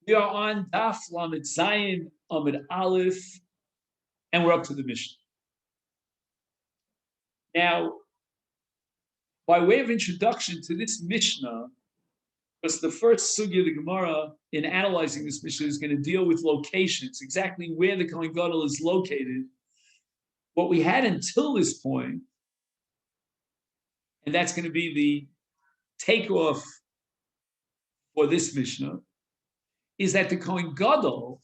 We are on Daf Lamed Zayin Amid Aleph, and we're up to the Mishnah. Now, by way of introduction to this Mishnah, because the first sugya of the Gemara in analyzing this Mishnah is going to deal with locations, exactly where the Kohen Gadol is located. What we had until this point, and that's going to be the takeoff for this Mishnah, is that the Kohen Gadol,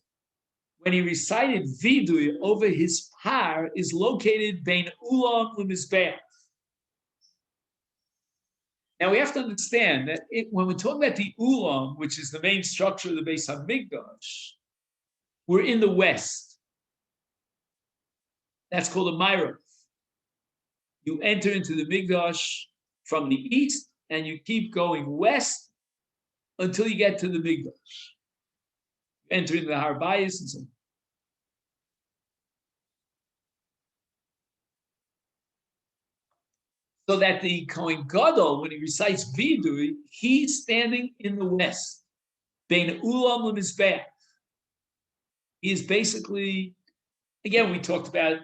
when he recited Vidui over his par, is located bein Ulam leMizbeach. Now we have to understand that when we're talking about the Ulam, which is the main structure of the Beis HaMikdash, we're in the west. That's called a Ma'arav. You enter into the Mikdash from the east, and you keep going west until you get to the Mikdash. Entering the Har Bayis and so on. So that the Kohen Gadol, when he recites Vidui, he's standing in the west. Bein Ulam leMizbeach. He is basically, again, we talked about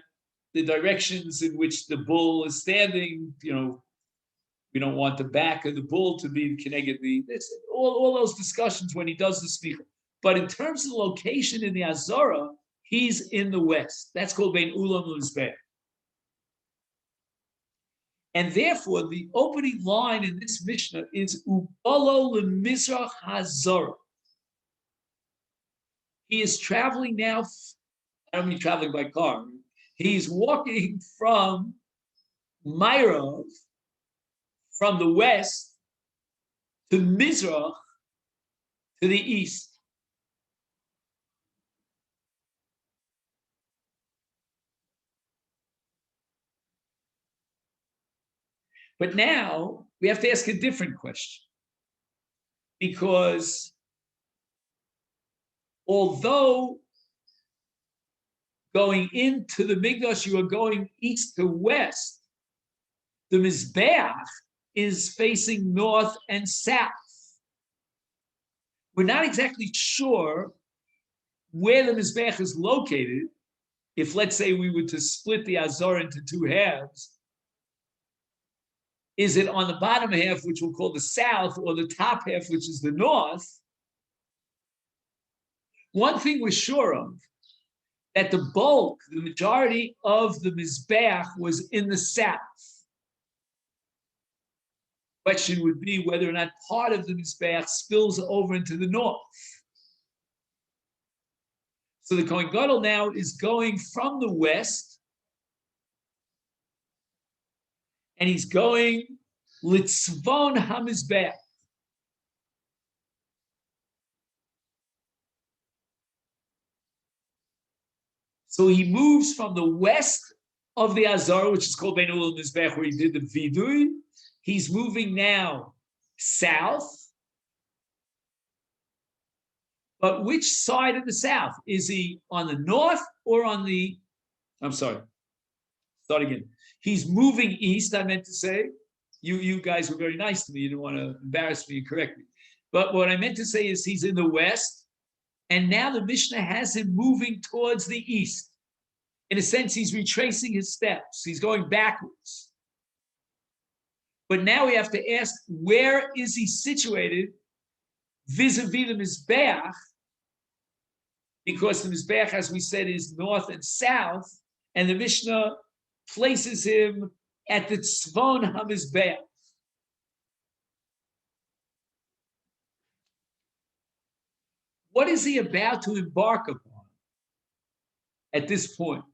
the directions in which the bull is standing. You know, we don't want the back of the bull to be connected. All those discussions when he does the speaker. But in terms of the location in the Azara, he's in the west. That's called Bein Ulam leMizbeach. And therefore, the opening line in this Mishnah is Ubalo leMizrach HaZara. He is traveling now. I don't mean traveling by car. He's walking from Ma'arav, from the west, to Mizrach, to the east. But now we have to ask a different question. Because although going into the Mikdash, you are going east to west, the Mizbeach is facing north and south. We're not exactly sure where the Mizbeach is located. If, let's say, we were to split the Azor into two halves, is it on the bottom half, which we'll call the south, or the top half, which is the north? One thing we're sure of, that the bulk, the majority of the Mizbeach was in the south. Question would be whether or not part of the Mizbeach spills over into the north. So the Kohen Gadol now is going from the west, and he's going Litzvon HaMizbeach. So he moves from the west of the Azar, which is called Bein Ulam leMizbeach, where he did the Vidui. He's moving now south. But which side of the south? Is he on the north or on the, I'm sorry, start again. He's moving east, I meant to say. You guys were very nice to me. You didn't want to embarrass me and correct me. But what I meant to say is he's in the west, and now the Mishnah has him moving towards the east. In a sense, he's retracing his steps. He's going backwards. But now we have to ask, where is he situated vis-a-vis the Mizbeach? Because the Mizbeach, as we said, is north and south, and the Mishnah places him at the Tzvon HaMizbeach. What is he about to embark upon at this point?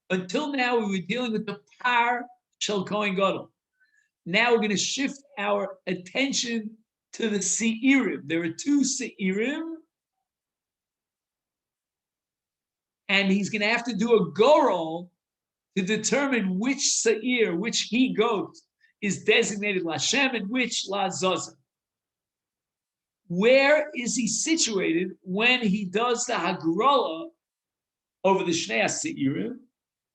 Until now, we were dealing with the Par Shel Kohen Gadol. Now we're going to shift our attention to the Seirim. There are two Seirim, and he's going to have to do a gorol to determine which Seir, which he goes, is designated Lashem and which La Zaza. Where is he situated when he does the Hagrala over the Shnei Seirim?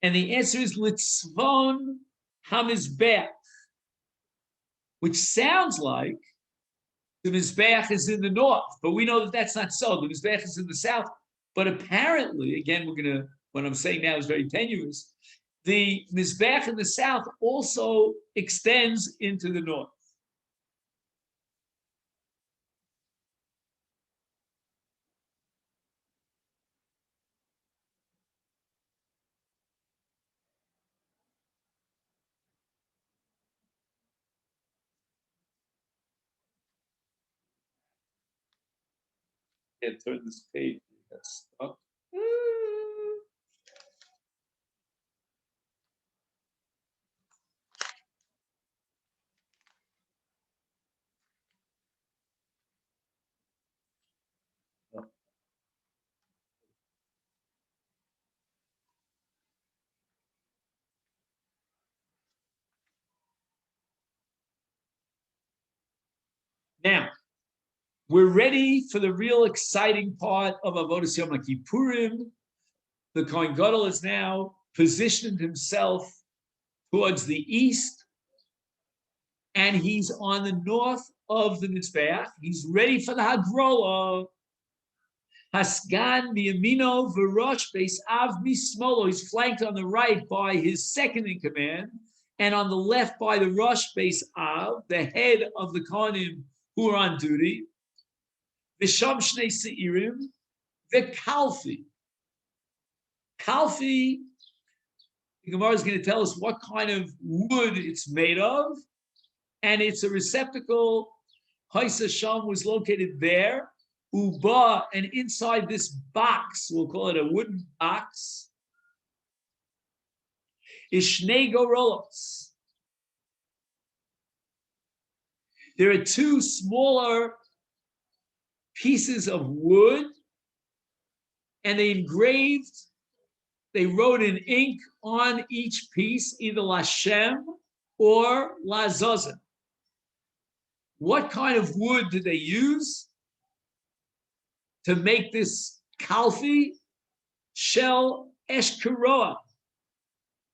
And the answer is Litzvon HaMizbeach, which sounds like the Mizbeach is in the north, but we know that that's not so. The Mizbeach is in the south. But apparently, again, what I'm saying now is very tenuous. The Mizbeach in the south also extends into the north. Can't turn this page. That's stuck. Now, we're ready for the real exciting part of Avodas Yom Kippurim. The Kohen Gadol has now positioned himself towards the east, and he's on the north of the Mizbeach. He's ready for the Hagrola. Hasgan miyamino v'rosh beis av mismolo. He's flanked on the right by his second in command, and on the left by the Rosh Beis Av, the head of the Kohanim who are on duty. V'sham shnei seirim, the Kalfi. Kalfi, the Gemara is going to tell us what kind of wood it's made of, and it's a receptacle. Haisa Sham was located there. Uba, and inside this box, we'll call it a wooden box, is Shnei Gorolos. There are two smaller pieces of wood, and they wrote in ink on each piece, either Lashem or Lazozim. What kind of wood did they use to make this kalfi? Shel eshkeroa,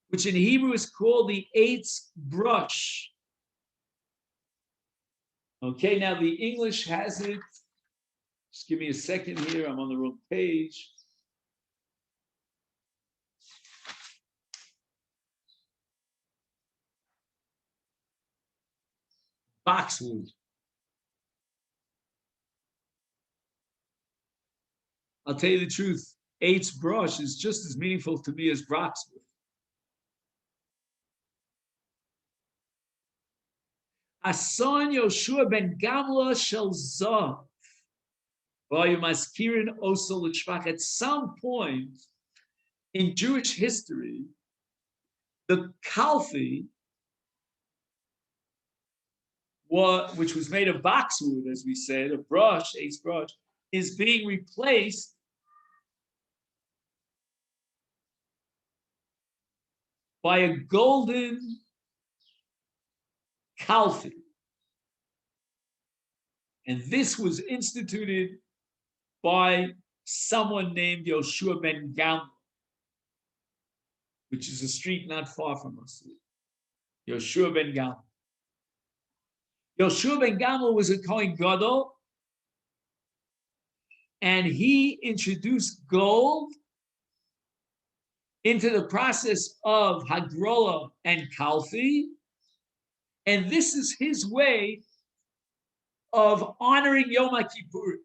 which in Hebrew is called the eighth brush. Okay, now the English has it. Just give me a second here. I'm on the wrong page. Boxwood. I'll tell you the truth. Eighth brush is just as meaningful to me as boxwood. Asan Yoshua ben Gamla shel Zav. At some point in Jewish history, the Kalfi, which was made of boxwood, as we said, a brush, eighth brush, is being replaced by a golden Kalfi. And this was instituted by someone named Yoshua ben Gamla, which is a street not far from us. Yoshua ben Gamla. Yoshua ben Gamla was a Kohen Gadol, and he introduced gold into the process of Hagrola and Kalfi, and this is his way of honoring Yom Kippurim.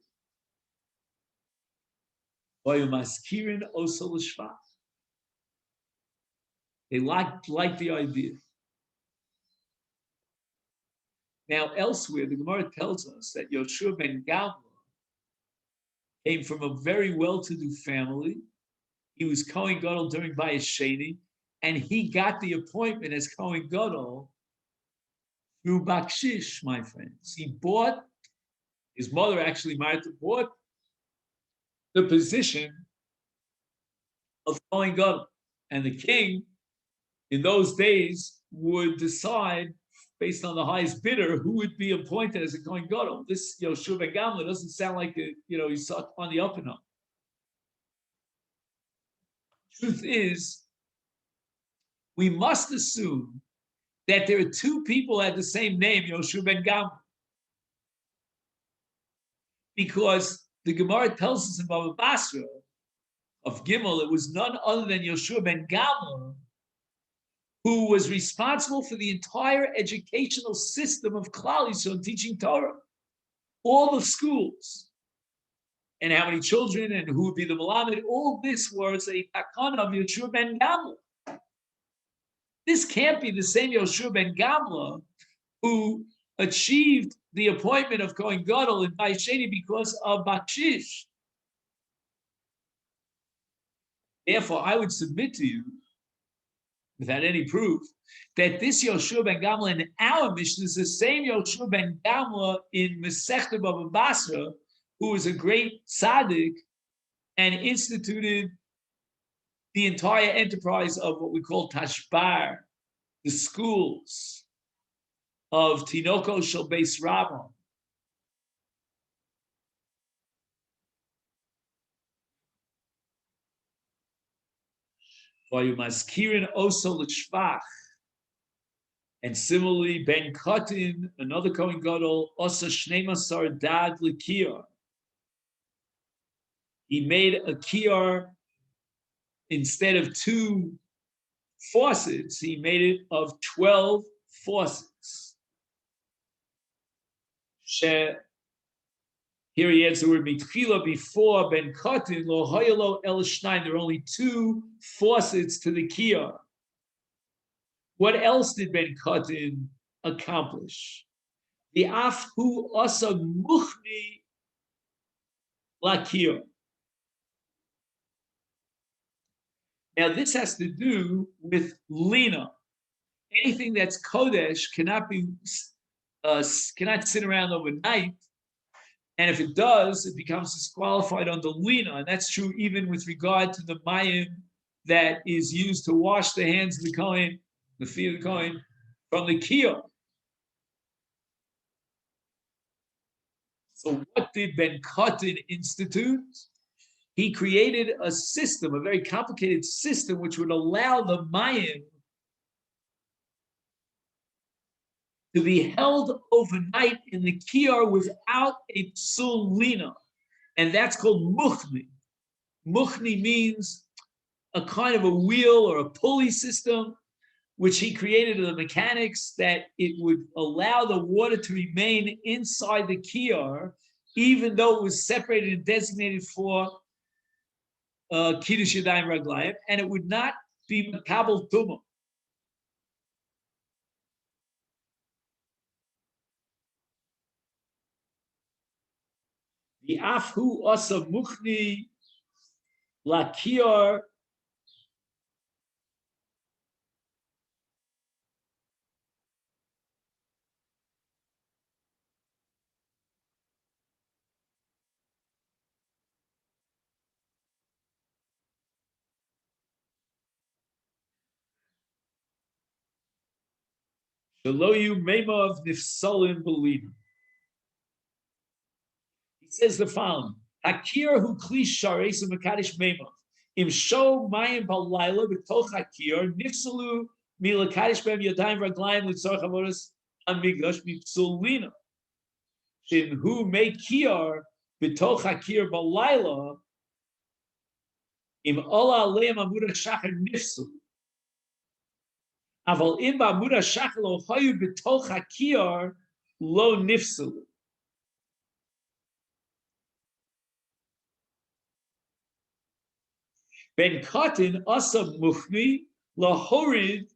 They like the idea. Now, elsewhere, the Gemara tells us that Yoshua ben Gamla came from a very well-to-do family. He was Kohen Gadol during Bayis Sheni, and he got the appointment as Kohen Gadol through Bakshish, my friends. His mother actually bought the position of Kohen Gadol. And the king, in those days, would decide, based on the highest bidder, who would be appointed as a Kohen Gadol. This Yoshua ben Gamla doesn't sound like he's on the up and up. Truth is, we must assume that there are two people that have the same name, Yoshua ben Gamla. because the Gemara tells us in Baba Basra of Gimel, it was none other than Yoshua ben Gamla who was responsible for the entire educational system of Klal Yisrael teaching Torah, all the schools, and how many children and who would be the Malamed. All this was a takana of Yoshua ben Gamla. This can't be the same Yoshua ben Gamla who achieved the appointment of Kohen Gadol in Bayesheni because of Bakshish. Therefore, I would submit to you, without any proof, that this Yoshua ben Gamla in our Mishnah is the same Yoshua ben Gamla in Masechet Baba Basra, who was a great tzaddik and instituted the entire enterprise of what we call Tashbar, the schools of Tinoko Shel Beis Rabbah. Vayumaskirin oso l'shvach. And similarly, Ben Kotin, another Kohen Gadol, osa shnemasar dad l'kiyar. He made a kiyar instead of 2 faucets, he made it of 12 faucets. Here he adds the word mitchila before Ben Kotin, lo hoyelo el shnaim. There are only 2 faucets to the kiyar. What else did Ben Kotin accomplish? The afhu asa muchni lakiyar. Now this has to do with lina. Anything that's kodesh cannot sit around overnight. And if it does, it becomes disqualified under lina. And that's true even with regard to the mayim that is used to wash the hands of the kohen, the feet of the kohen, from the kiyah. So what did Ben Kotin institute? He created a system, a very complicated system, which would allow the mayim to be held overnight in the kiyar without a psul lina, and that's called muchni. Muchni means a kind of a wheel or a pulley system, which he created in the mechanics that it would allow the water to remain inside the kiyar, even though it was separated and designated for kiddush yadayim raglayim, and it would not be makabel tumah. The afhu asa muchni lakiyar shaloyu meimav nifsalim believing. He says the following: Hakir hu kli shareis mekadosh meimav im sho mayim balayla b'toch hakir nifsalu milakadosh b'em yadayim raglayim litzorach avodas amigdash mipsulina. Shin hu mekir b'toch hakir balayla im ola aleim amud hashachar nifsalu. Aval im ba'amud hashachar lo hayu b'toch hakir lo nifsalu. Ben Kotin asa muchni lahorid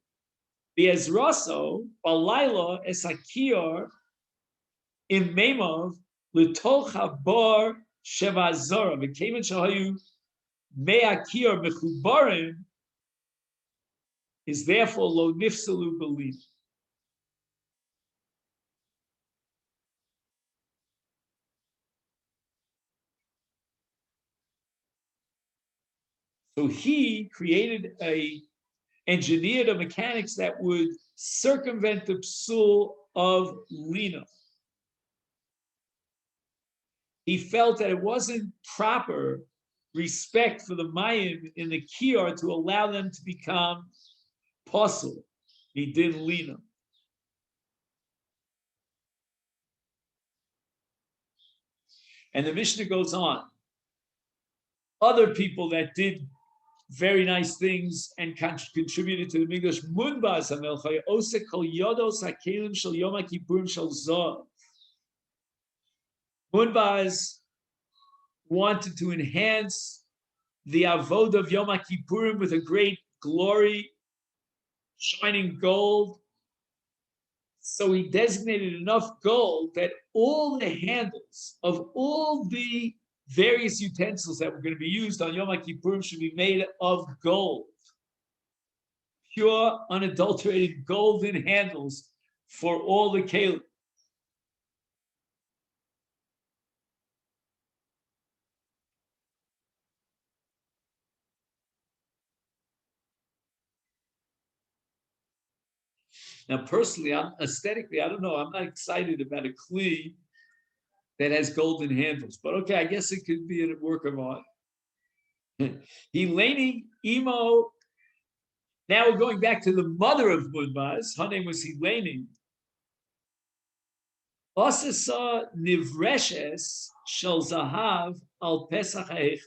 biezraso balayla esakir in meimav litoch habar shevazora v'kemen shahayu me'akir mechubarim is therefore lo nifsalu belief. So he engineered a mechanics that would circumvent the psul of lina. He felt that it wasn't proper respect for the mayim in the kiyar to allow them to become pasul. He did lina. And the Mishnah goes on. Other people that did very nice things and contributed to the Mikdash. Munbaz hamelcha osek kol yodos hakelim shel Yom Kippurim shel Zav. Munbaz wanted to enhance the avodah of Yom Kippurim with a great glory, shining gold. So he designated enough gold that all the handles of all the various utensils that were going to be used on Yom Kippurim should be made of gold. Pure, unadulterated golden handles for all the kelim. Now, personally, aesthetically, I don't know. I'm not excited about a kli that has golden handles, but okay, I guess it could be a work of art. Heleni Imo. Now we're going back to the mother of Munbaz. Her name was Heleni. Osasa nivreshes shel zahav al pesach ha'ech.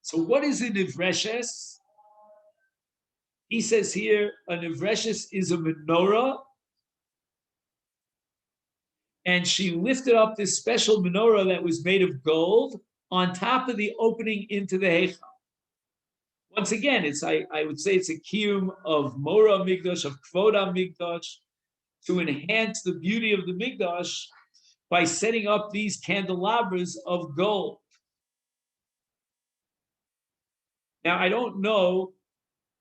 So what is a nivreshes? He says here, a nivreshes is a menorah, and she lifted up this special menorah that was made of gold on top of the opening into the Heichal. Once again, I would say it's a kiyum of Mora Migdash, of Kvoda Migdash, to enhance the beauty of the Migdash by setting up these candelabras of gold. Now, I don't know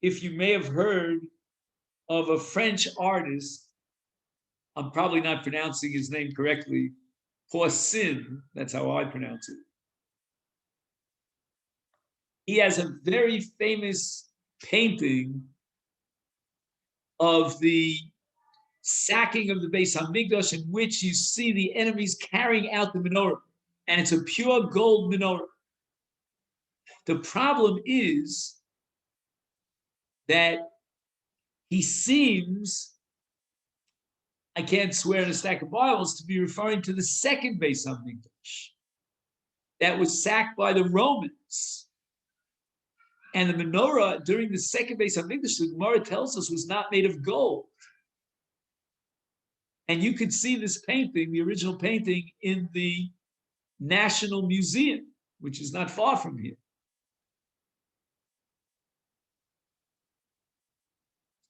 if you may have heard of a French artist. I'm probably not pronouncing his name correctly. Poussin, that's how I pronounce it. He has a very famous painting of the sacking of the Beis Hamikdash, in which you see the enemies carrying out the menorah, and it's a pure gold menorah. The problem is that he seems, I can't swear in a stack of Bibles, to be referring to the second Beis Hamikdash that was sacked by the Romans. And the menorah during the second Beis Hamikdash, the Gemara tells us, was not made of gold. And you could see this painting, the original painting, in the National Museum, which is not far from here.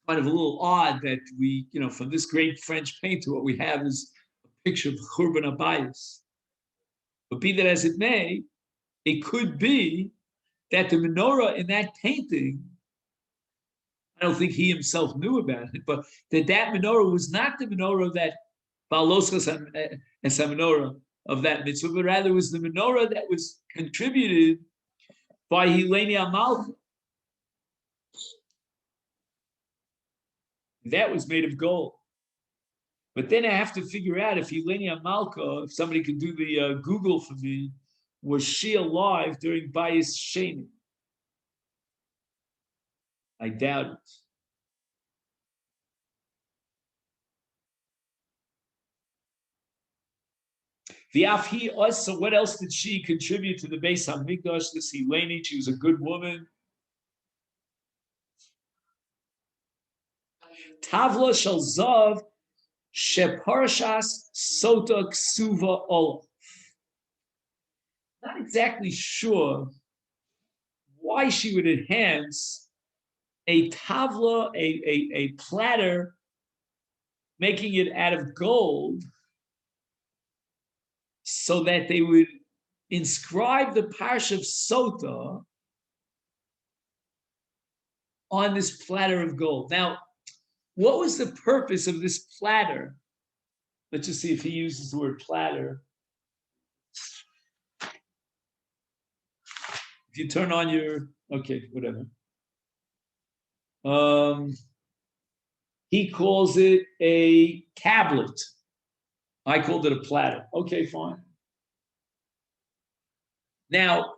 Kind of a little odd that we, from this great French painter, what we have is a picture of Churban Abayis. But be that as it may, it could be that the menorah in that painting, I don't think he himself knew about it, but that menorah was not the menorah that Baloskas and menorah of that mitzvah, but rather was the menorah that was contributed by Heleni Amalka. That was made of gold. But then I have to figure out if Heleni Amalka, if somebody could do the Google for me, was she alive during Bayis Sheni? I doubt it. So what else did she contribute to the Beis Hamikdash? This Heleni, she was a good woman. Tavla shel zav sheparshas sota ksuva olav. Not exactly sure why she would enhance a tavla, a platter, making it out of gold, so that they would inscribe the parsha of Sota on this platter of gold. Now, what was the purpose of this platter? Let's just see if he uses the word platter. If you turn on your, okay, whatever. He calls it a tablet. I called it a platter. Okay, fine. Now,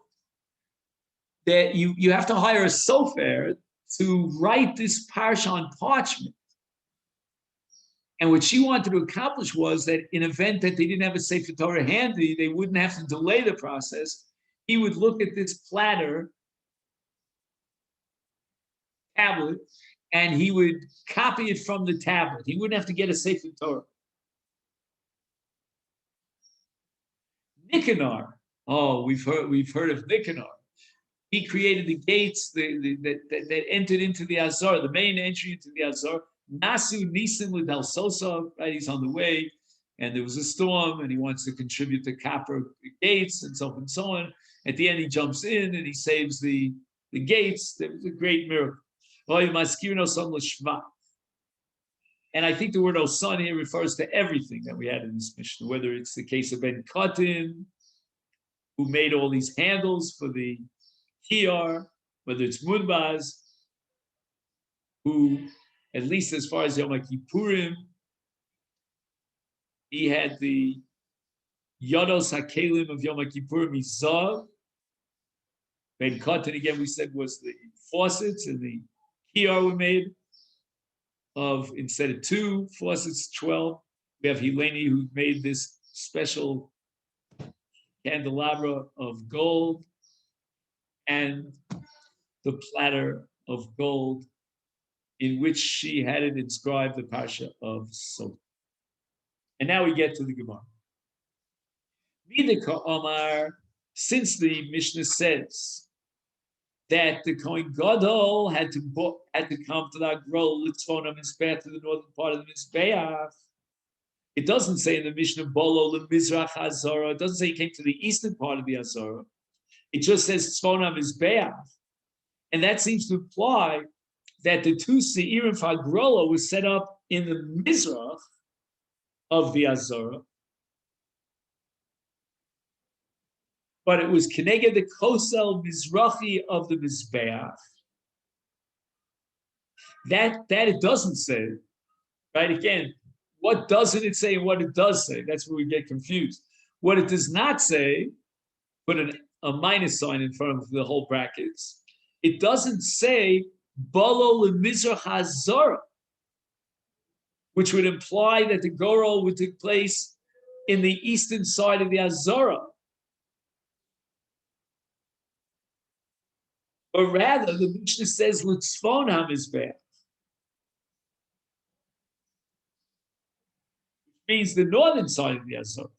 that you have to hire a sofer to write this parsha on parchment. And what she wanted to accomplish was that in event that they didn't have a Sefer Torah handy, they wouldn't have to delay the process. He would look at this platter tablet and he would copy it from the tablet. He wouldn't have to get a Sefer Torah. Nicanor, oh, we've heard of Nicanor. He created the gates that entered into the Azor, the main entry into the Azor. Nasu Nisim with El Sosa, right? He's on the way, and there was a storm, and he wants to contribute the copper gates and so on and so on. At the end, he jumps in and he saves the gates. It was a great miracle. And I think the word Osan here refers to everything that we had in this mission, whether it's the case of Ben Katin, who made all these handles for the Kiyar, whether it's Mudbaz, who, at least as far as Yom Kippurim, he had the Yodos HaKelim of Yom Kippurim Mizav. Ben Katin, again, we said was the faucets, and the Kiyar were made of, instead of 2 faucets, 12. We have Hileni, who made this special candelabra of gold and the platter of gold in which she had it inscribed the Parsha of Sot. And now we get to the Gemara. Midika Omar, since the Mishnah says that the Kohen Gadol had to come to the Agrol, Litzvona Mizbeach, to the northern part of the Mizbeach. It doesn't say in the Mishnah Bolo Lemizrach Hazara. It doesn't say he came to the eastern part of the Hazara. It just says Tzvona Mizbeach. And that seems to imply that the 2 Seirim Fagrola was set up in the Mizrach of the Hazara. But it was Keneged the Kosel Mizrachi of the Mizbeach. That it doesn't say, right? Again, what doesn't it say and what it does say? That's where we get confused. What it does not say, put a minus sign in front of the whole brackets. It doesn't say Bolo Lemizrach Hazara, which would imply that the Gorol would take place in the eastern side of the Hazara. But rather, the Mishnah says L'tzfon HaMizbeach, which means the northern side of the Hazara.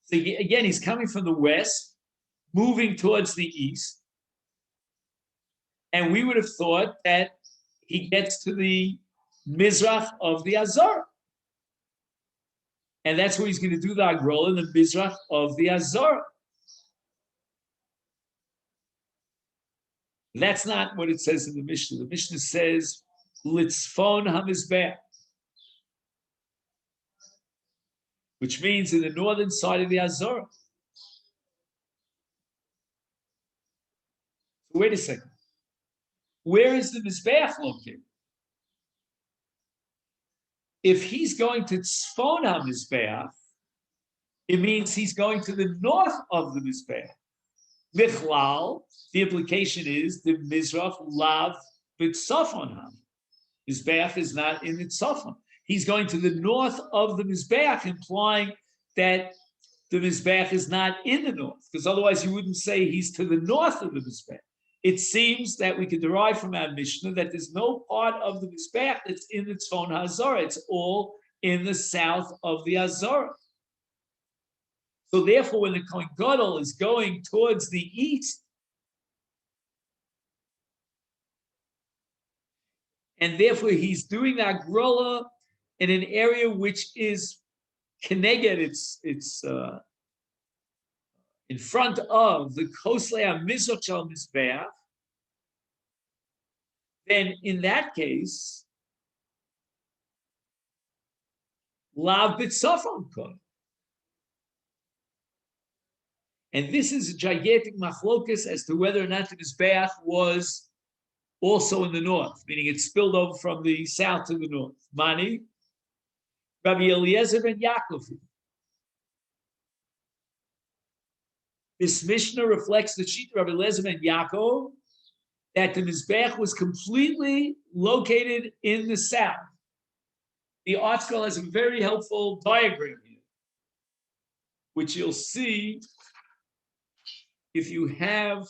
So again, he's coming from the west, moving towards the east. And we would have thought that he gets to the Mizrach of the Hazara. And that's where he's going to do the Agrol in the Mizrach of the Hazara. That's not what it says in the Mishnah. The Mishnah says, Litzfon HaMizbeach, which means in the northern side of the Hazara. So wait a second. Where is the Mizbeach located? If he's going to Tzfon HaMizbeach, it means he's going to the north of the Mizbeach. Michlal, the implication is the Mizrach Lav B'Tzafon Ham. Mizbeach is not in the Tzafon. He's going to the north of the Mizbeach, implying that the Mizbeach is not in the north, because otherwise you wouldn't say he's to the north of the Mizbeach. It seems that we could derive from our Mishnah that there's no part of the Mizbeach that's in the Tzfon HaZorah. It's all in the south of the Hazara. So therefore, when the Kohen Gadol is going towards the east, and therefore he's doing the Agrola in an area which is Keneged, it's in front of the Koslei HaMizrach Shel Mizbeach, then in that case, Lav B'Tzafon Kohen. And this is a gigantic machlokus as to whether or not the Mizbeach was also in the north, meaning it spilled over from the south to the north. Mani, Rabbi Eliezer ben Yaakov. This Mishnah reflects the Shita of Eliezer and Yaakov that the Mizbech was completely located in the south. The article has a very helpful diagram here, which you'll see if you have.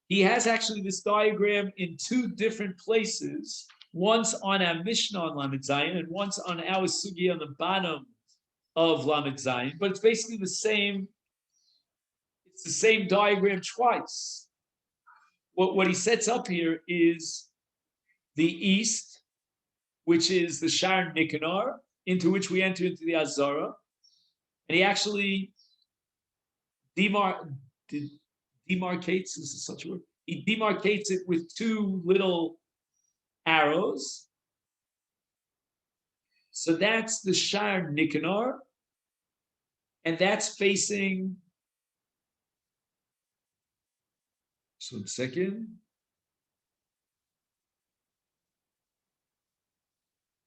He has actually this diagram in two different places, once on our Mishnah on Lamed Zayin and once on our Sugi on the bottom of Lamed Zayin, but it's basically the same. It's the same diagram twice. What he sets up here is the east, which is the Shar Nicanor, into which we enter into the Azara. And he actually demarcates, is such a word? He demarcates it with two little arrows. So that's the Shar Nicanor, and that's facing. So a second.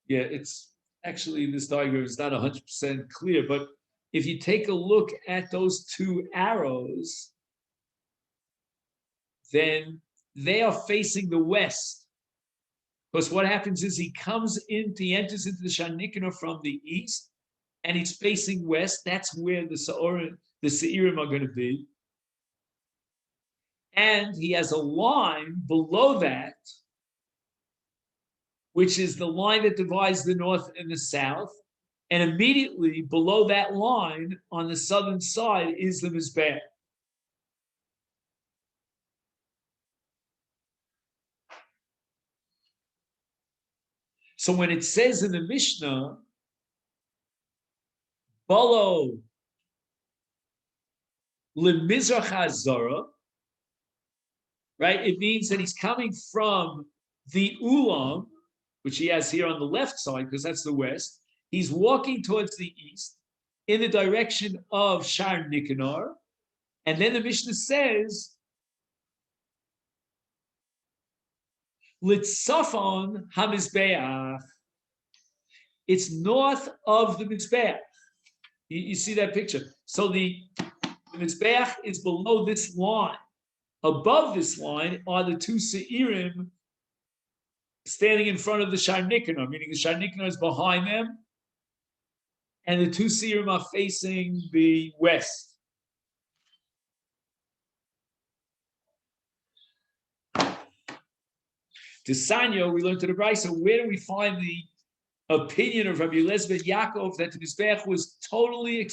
Yeah, it's actually, this diagram is not 100% clear, but if you take a look at those two arrows, then they are facing the west. Because what happens is he enters into the Shar Nicanor from the east, and he's facing west. That's where the Seirim are going to be. And he has a line below that, which is the line that divides the north and the south. And immediately below that line on the southern side is the Mizbech. So when it says in the Mishnah, Balo Lemizrach HaZara, right? It means that he's coming from the Ulam, which he has here on the left side, because that's the west. He's walking towards the east in the direction of Shar Nicanor. And then the Mishnah says, Litzafon HaMizbeach. It's north of the Mizbeach. You see that picture? So the Mizbeach is below this line. Above this line are the two Seirim standing in front of the Shar Nicanor, meaning the Shar Nicanor is behind them, and the two Seirim are facing the west. To Sanyo, we learned to the Brisa, where do we find the opinion of Rabbi Eliezer ben Yaakov that the Mizbech was totally,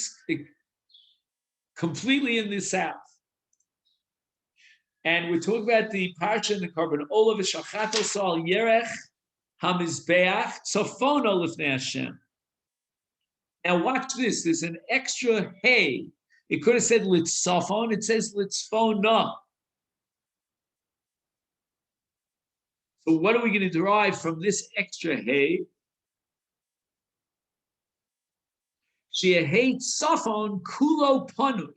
completely in the south? And we're talking about the parsha in the Korban Olav Shachato Sal Yerech HaMizbeach Tzofono Lifnei Hashem. Now watch this. There's an extra hey. It could have said Litzafon. It says Litzfona. So what are we going to derive from this extra hey? She'ehei Tzafon Kulo Panui.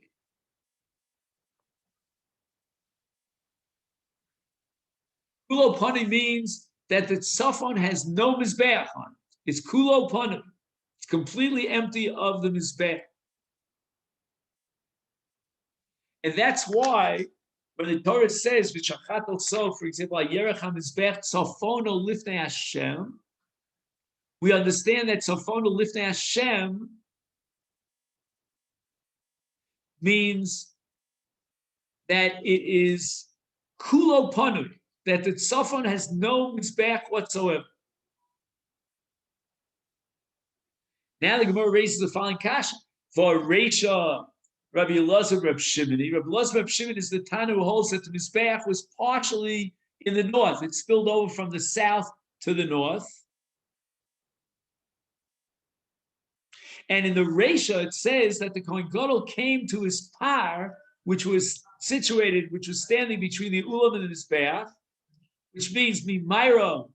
Kulo Pani means that the Tzafon has no Mizbeach on it. It's Kulo Pani. It's completely empty of the Mizbeach. And that's why when the Torah says, V'shachat also, for example, Yerech HaMizbeach Tzofono Lifnei Hashem, we understand that Tzofono Lifnei Hashem means that it is Kulo Pani, that the Tzafon has no Mizbeach whatsoever. Now the Gemara raises the following kasha. For Reisha, Rabbi Elazar Reb Shimoni. Rabbi Elazar Reb Shimon is the Tana who holds that the Mizbeach was partially in the north. It spilled over from the south to the north. And in the Reisha, it says that the Kohen Gadol came to his par, which was standing between the Ulam and the Mizbeach, which means Mimaira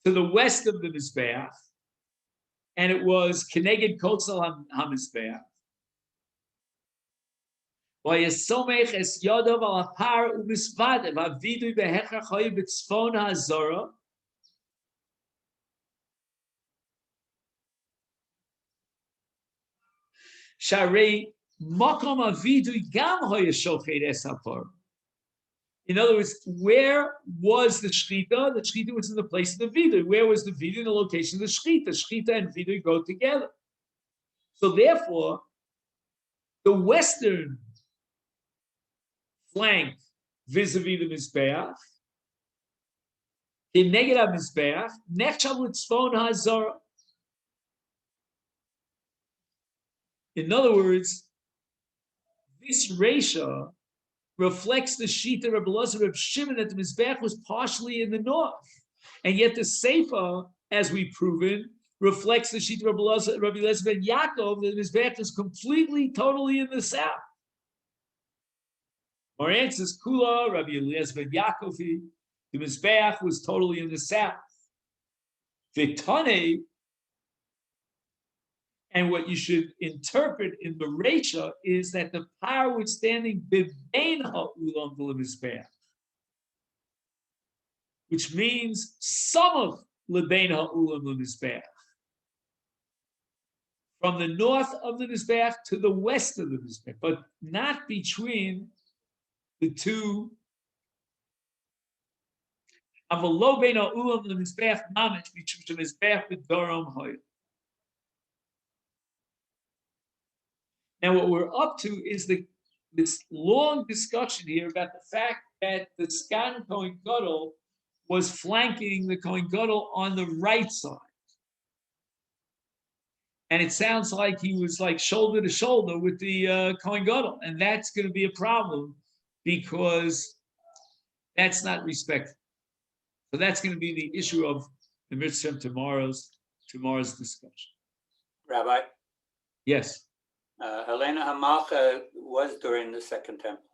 to the west of the Mizbeach, and it was Keneged Kotzal HaMizbeach. Vayesomech es yadav al hapar u'misvadev avidui behechach hayu b'tzfon ha'azara. Sharei Makom avidui gam hoya shochet es hapar. In other words, where was the shechita? The shechita was in the place of the vidui. Where was the vidui? In the location of the shechita. Shechita and vidui go together. So therefore, the western flank vis-a-vis the mizbeach, the negative mizbeach, nechshav l'tzfon hazara. In other words, this ratio reflects the shita Rabbi Elazar Reb Shimon that the mizbeach was partially in the north, and yet the seifa, as we've proven, reflects the shita Rabbi Elazar ben Yaakov that the mizbeach is completely, totally in the south. Our answer is Kula, Rabbi Elazar ben Yaakov. The mizbeach was totally in the south. Vitane, and what you should interpret in the Reisha is that the power was standing bebein ha'ulam v'lemizbeach, which means samach lebein ha'ulam v'lemizbeach, from the north of the mizbeach to the west of the mizbeach, but not between the two. Avalo bein ha'ulam v'lemizbeach mamish mishum shemizbeach b'dorom hoyel. Now, what we're up to is this long discussion here about the fact that the Skan Kohen Gadol was flanking the Kohen Gadol on the right side. And it sounds like he was like shoulder to shoulder with the Kohen Gadol. And that's going to be a problem because that's not respectful. So that's going to be the issue of the Mitzvah tomorrow's discussion. Rabbi? Yes. Helena Hamalcha was during the Second Temple.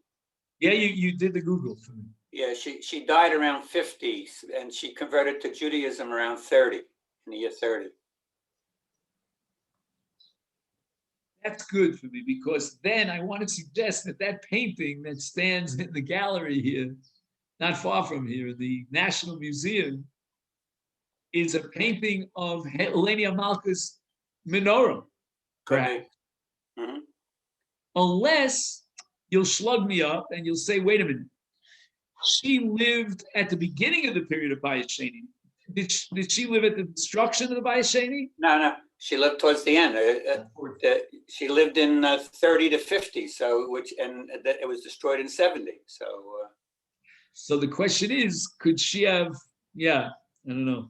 Yeah, you did the Google for me. Yeah, she died around 50, and she converted to Judaism around 30, in the year 30. That's good for me because then I want to suggest that painting that stands in the gallery here, not far from here, the National Museum, is a painting of Helena Hamalcha's menorah, perhaps. Mm-hmm. Unless you'll slug me up and you'll say, wait a minute, she lived at the beginning of the period of Bayis Sheni. Did she live at the destruction of the Bayis Sheni? No. She lived towards the end. She lived in 30 to 50, it was destroyed in 70. So the question is, could she have? Yeah, I don't know.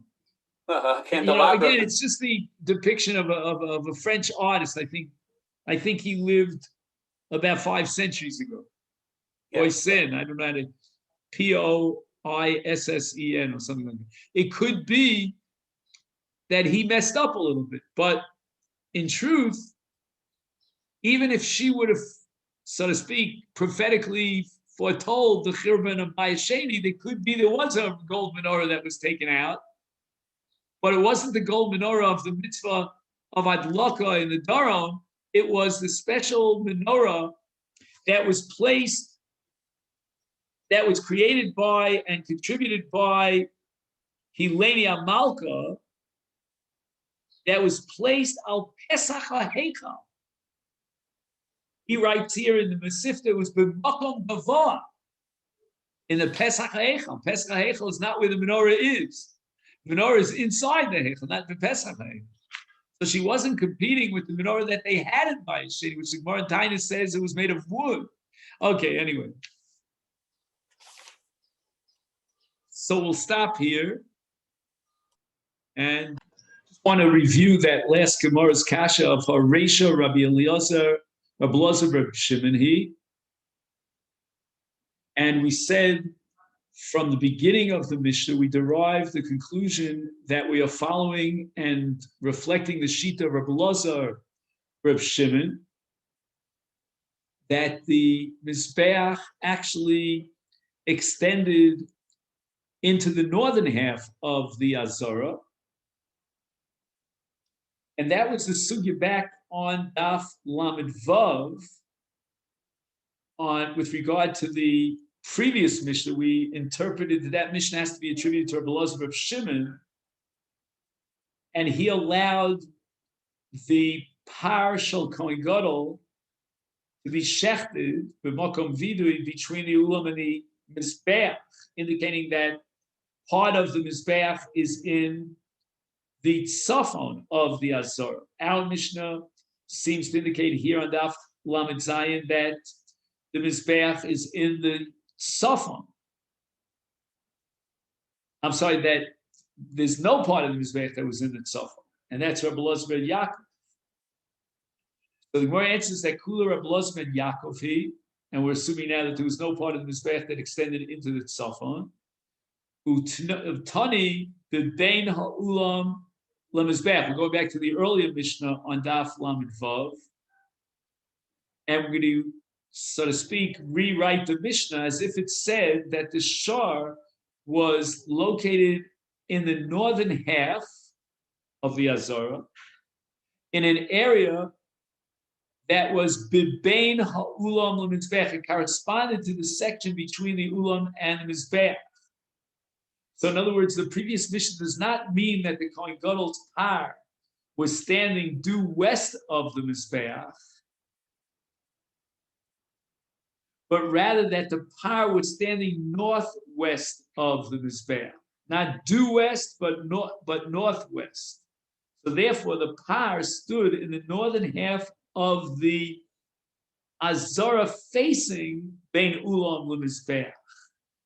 Again, it's just the depiction of a French artist. I think he lived about 5 centuries ago. Yeah. Poisson, I don't know how to, Poissen or something like that. It could be that he messed up a little bit, but in truth, even if she would have, so to speak, prophetically foretold the Churban of Bayis Sheni, there was a gold menorah that was taken out, but it wasn't the gold menorah of the mitzvah of Adlaka in the Daron. It was the special menorah that was created by and contributed by Helena Malka, that was placed al Pesach HaHeichal. He writes here in the Masechet, it was b'makom bava in the Pesach HaHeichal. Pesach HaHeichal is not where the menorah is. The menorah is inside the Heichal, not the Pesach HaHeichal. So she wasn't competing with the menorah that they had in Bayis Sheni, which the Gemara in Taanis says it was made of wood. Okay, anyway. So we'll stop here. And just want to review that last Gemara's kasha of Haresha Rabbi Eliezer, Rabbi Elazar Reb Shimon. And we said from the beginning of the Mishnah, we derived the conclusion that we are following and reflecting the Shita of Rabbi Elazar Reb Shimon, that the Mizbeach actually extended into the northern half of the Azara. And that was the sugya back on Daf Lamed Vav, with regard to the previous Mishnah. We interpreted that Mishnah has to be attributed to Rabbi Elazar Reb Shimon, and he allowed the partial Kohen Gadol to be shechted b'makom vidui between the ulam and the mizbeach, indicating that part of the mizbeach is in the tzafon of the Azor. Our Mishnah seems to indicate here on Daf Lamed Zayin that the mizbeach is in the tzafon. I'm sorry, that there's no part of the mizbeach that was in the tzafon, and that's Rabbi Elazar ben Yaakov. So the Gemara answers that Kula Rabbi Elazar ben Yaakov he, and we're assuming now that there was no part of the mizbeach that extended into the tzafon. Utani the bein ha'ulam lemizbeach. We're going back to the earlier Mishnah on Daf Lamed Vav, and we're going to, so to speak, rewrite the Mishnah as if it said that the shar was located in the northern half of the Azara, in an area that was bibein ha'ulam lemizbeach. It corresponded to the section between the ulam and the mizbeach. So in other words, the previous Mishnah does not mean that the Kohen Gadol's par was standing due west of the Mizbeach, but rather that the par was standing northwest of the Mizbeach. Not due west, but northwest. So therefore, the par stood in the northern half of the Azara facing Bein Ulam LeMizbeach.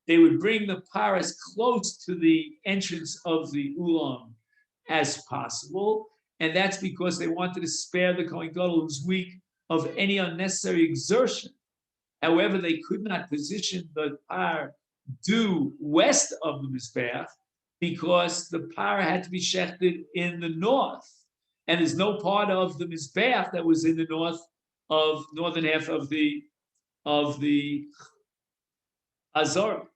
They would bring the par as close to the entrance of the ulam as possible, and that's because they wanted to spare the Kohen Gadol, who's weak, of any unnecessary exertion. However, they could not position the par due west of the Mizbeach because the par had to be shechted in the north, and there's no part of the Mizbeach that was in the northern half of the Azara.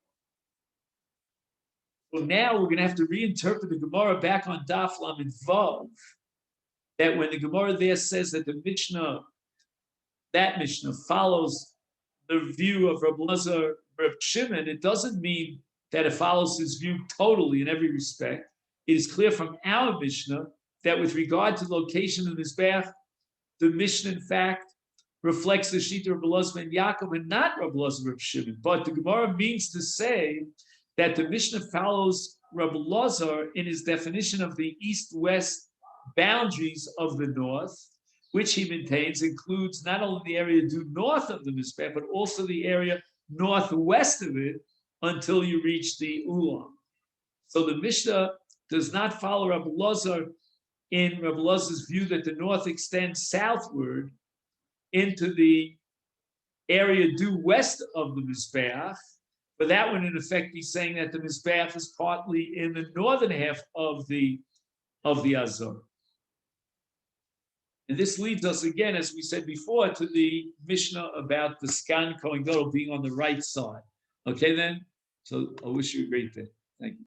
So now we're going to have to reinterpret the Gemara back on Daf Lamed Vav, that when the Gemara there says that the Mishnah, that Mishnah follows the view of Rabbi Elazar, Reb Shimon, it doesn't mean that it follows his view totally in every respect. It is clear from our Mishnah that with regard to the location of the Mizbeach, the Mishnah, in fact, reflects the Shita of Rabbi Elazar ben Yaakov and not Rabbi Elazar Reb Shimon. But the Gemara means to say that the Mishnah follows Rabbi Elazar in his definition of the east-west boundaries of the north, which he maintains includes not only the area due north of the Mizbeach, but also the area northwest of it until you reach the Ulam. So the Mishnah does not follow Rabbi Elazar in Rabbi Elazar's view that the north extends southward into the area due west of the Mizbeach. But that one, in effect, he's saying that the Mizbeach is partly in the northern half of the Azor. And this leads us again, as we said before, to the Mishnah about the Skan Kohen Gadol being on the right side. Okay, then? So I wish you a great day. Thank you.